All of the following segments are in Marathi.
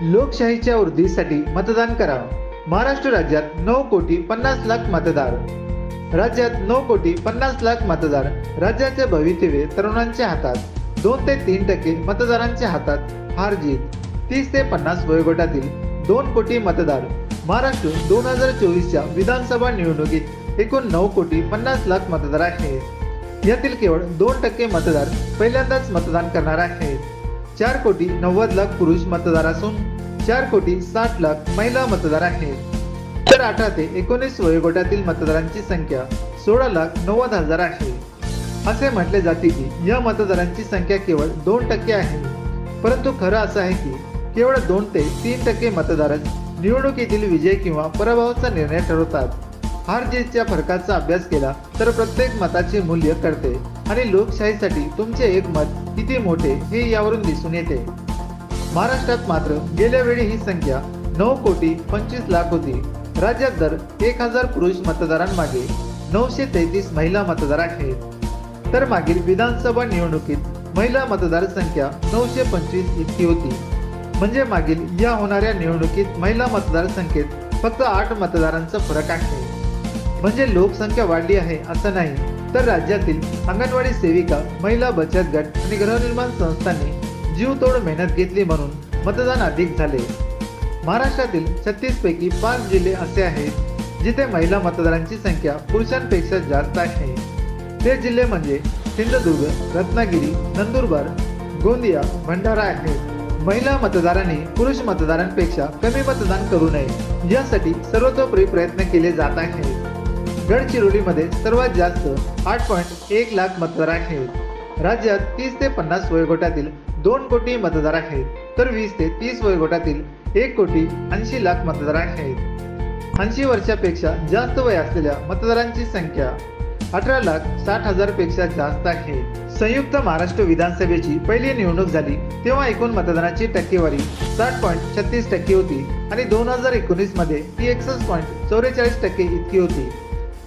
लोकशाहीच्या वृद्धीसाठी मतदान करा. महाराष्ट्र राज्यात 9,50,00,000 मतदार. राज्यात 9,50,00,000 मतदार. राज्याचे भवितव्य तरुणांच्या हातात. 2 ते 3% मतदारांच्या हातात हार जीत. 30 ते 50 वयोगटातील 2 कोटी मतदार. महाराष्ट्र 2024च्या विधानसभा निवडणुकीत एकूण 9,50,00,000 मतदार आहेत. यातील केवळ 2% मतदार पहिल्यांदाच मतदान करणार आहेत. 4,90,00,000 पुरुष मतदार असून 4,60,00,000 महिला मतदार आहेत. तर 18 ते 19 वयोगटातील मतदारांची संख्या 16,90,000 आहे. असे म्हटले जाते की या मतदारांची संख्या केवळ 2% आहे, परंतु खरं असं आहे की केवळ 2 ते 3% मतदारच निवडणुकीतील विजय किंवा पराभवाचा निर्णय ठरवतात. हार जीतच्या फरकाचा अभ्यास केला तर प्रत्येक मताचे मूल्य कळते आणि लोकशाहीसाठी तुमचे एक मत किती मोठे हे यावरून दिसून येते. महाराष्ट्रात मात्र गेल्या वेळी ही संख्या 9,25,00,000 होती. राज्यात दर 1,000 पुरुष मतदारांमागे 933 महिला मतदार आहेत. तर मागील विधानसभा निवडणुकीत महिला मतदार संख्या 925 इतकी होती. म्हणजे मागील या होणाऱ्या निवडणुकीत महिला मतदार संख्येत फक्त 8 मतदारांचा फरक आहे. म्हणजे लोकसंख्या वाढली आहे असं नाही, तर राज्यातील अंगणवाडी सेविका, महिला बचत गट आणि गृहनिर्माण संस्थांनी जीवतोड मेहनत घेतली म्हणून मतदान अधिक झाले. महाराष्ट्रातील 36 पैकी 5 जिल्हे असे आहेत जिथे महिला मतदारांची संख्या पुरुषांपेक्षा जास्त आहे. ते जिल्हे म्हणजे सिंधुदुर्ग, रत्नागिरी, नंदुरबार, गोंदिया, भंडारा आहेत. महिला मतदारांनी पुरुष मतदारांपेक्षा कमी मतदान करू नये यासाठी सर्वतोपरी प्रयत्न केले जात आहेत. गडचिरोलीमध्ये सर्वात जास्त 8.1 लाख मतदार आहेत. राज्यात 30 ते 50 वयोगटातील 2 कोटी मतदार आहेत, तर 20 ते 30 वयोगटातील 1,80,00,000 मतदार आहेत. 80 वर्षापेक्षा जास्त वय असलेल्या मतदारांची संख्या 18,60,000 पेक्षा जास्त आहे. संयुक्त महाराष्ट्र विधानसभेची पहिली निवडणूक झाली तेव्हा एकूण मतदानाची टक्केवारी 60.36% होती आणि 2019 मध्ये ती 61.44% इतकी होती.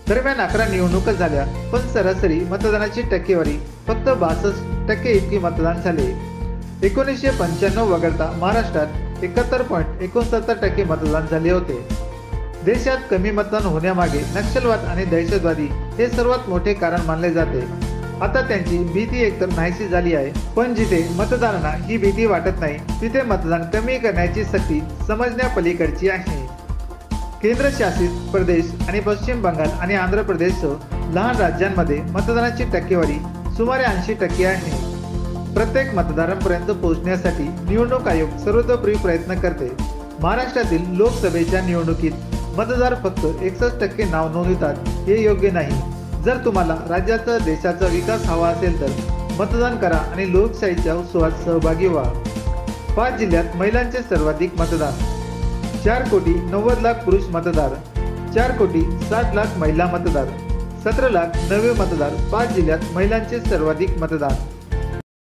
दरम्यान 11 निवडणुका झाल्या, पण सरासरी मतदानाची टक्केवारी फक्त 62% इतकी मतदान झाले. 1995 वगळता महाराष्ट्रात 71.69% मतदान झाले होते. देशात कमी मतदान होण्यामागे नक्षलवाद आणि दहशतवादी हे सर्वात मोठे कारण मानले जाते. आता त्यांची भीती एकतर नाहीशी झाली आहे, पण जिथे मतदारांना ही भीती वाटत नाही तिथे मतदान कमी करण्याची सक्ती समजण्यापलीकडची आहे. केंद्रशासित प्रदेश आणि पश्चिम बंगाल आणि आंध्र प्रदेशसह लहान राज्यांमध्ये मतदानाची टक्केवारी सुमारे 80% आहे. प्रत्येक मतदारांपर्यंत पोहोचण्यासाठी निवडणूक आयोग सर्वतोपरी प्रयत्न करते. महाराष्ट्रातील लोकसभेच्या निवडणुकीत मतदार फक्त 61% नाव नोंदवतात हे योग्य नाही. जर तुम्हाला राज्याचा, देशाचा विकास हवा असेल तर मतदान करा आणि लोकशाहीच्या उत्सवात सहभागी व्हा. 5 जिल्ह्यात महिलांचे सर्वाधिक मतदान. 4,90,00,000 पुरुष मतदार. 4,60,00,000 महिला मतदार. 17 लाख नवे मतदार. 5 जिल्ह्यात महिलांचे सर्वाधिक मतदान.